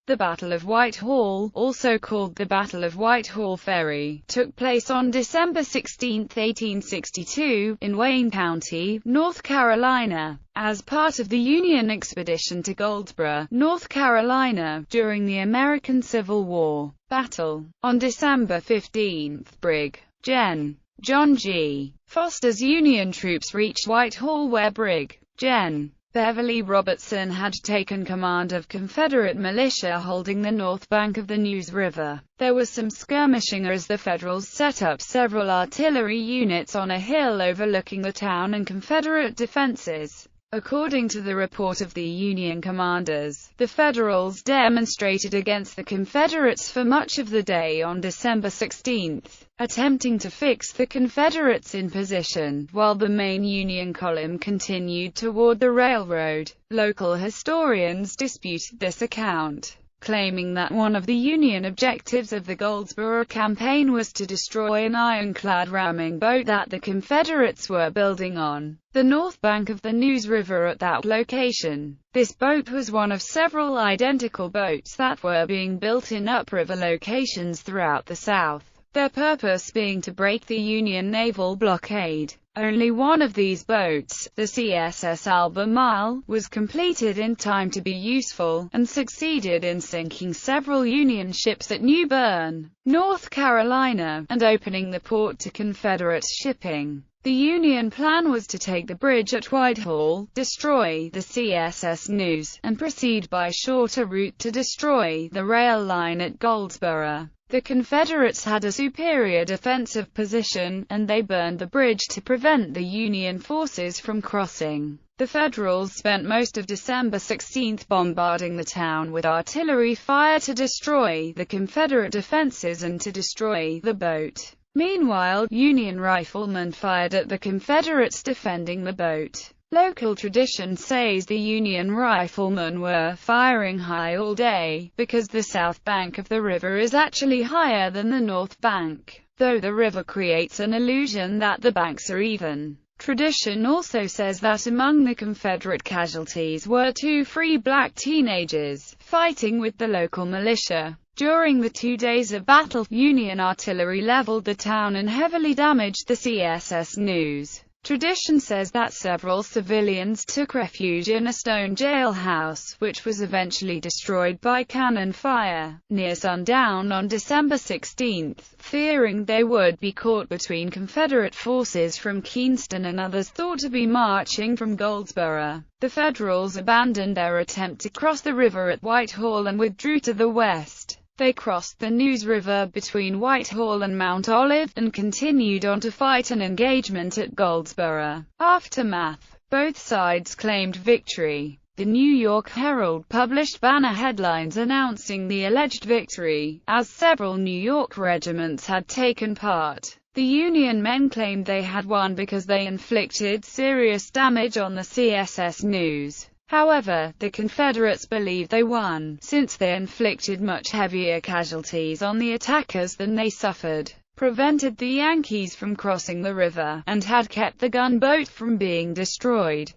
The Battle of Whitehall, also called the Battle of Whitehall Ferry, took place on December 16, 1862, in Wayne County, North Carolina, as part of the Union expedition to Goldsboro, North Carolina, during the American Civil War. Battle. On December 15, Brig. Gen. John G. Foster's Union troops reached Whitehall where Brig. Gen. Beverly Robertson had taken command of Confederate militia holding the north bank of the Neuse River. There was some skirmishing as the Federals set up several artillery units on a hill overlooking the town and Confederate defenses. According to the report of the Union commanders, the Federals demonstrated against the Confederates for much of the day on December 16, attempting to fix the Confederates in position, while the main Union column continued toward the railroad. Local historians disputed this account, claiming that one of the Union objectives of the Goldsboro campaign was to destroy an ironclad ramming boat that the Confederates were building on the north bank of the Neuse River at that location. This boat was one of several identical boats that were being built in upriver locations throughout the South, their purpose being to break the Union naval blockade. Only one of these boats, the CSS Albemarle, was completed in time to be useful, and succeeded in sinking several Union ships at New Bern, North Carolina, and opening the port to Confederate shipping. The Union plan was to take the bridge at Whitehall, destroy the CSS Neuse, and proceed by shorter route to destroy the rail line at Goldsboro. The Confederates had a superior defensive position, and they burned the bridge to prevent the Union forces from crossing. The Federals spent most of December 16 bombarding the town with artillery fire to destroy the Confederate defenses and to destroy the boat. Meanwhile, Union riflemen fired at the Confederates defending the boat. Local tradition says the Union riflemen were firing high all day, because the south bank of the river is actually higher than the north bank, though the river creates an illusion that the banks are even. Tradition also says that among the Confederate casualties were 2 free black teenagers, fighting with the local militia. During the 2 days of battle, Union artillery leveled the town and heavily damaged the CSS Neuse. Tradition says that several civilians took refuge in a stone jailhouse, which was eventually destroyed by cannon fire. Near sundown on December 16, fearing they would be caught between Confederate forces from Kingston and others thought to be marching from Goldsboro, the Federals abandoned their attempt to cross the river at Whitehall and withdrew to the west. They crossed the Neuse River between Whitehall and Mount Olive, and continued on to fight an engagement at Goldsboro. Aftermath. Both sides claimed victory. The New York Herald published banner headlines announcing the alleged victory, as several New York regiments had taken part. The Union men claimed they had won because they inflicted serious damage on the CSS Neuse. However, the Confederates believed they won, since they inflicted much heavier casualties on the attackers than they suffered, prevented the Yankees from crossing the river, and had kept the gunboat from being destroyed.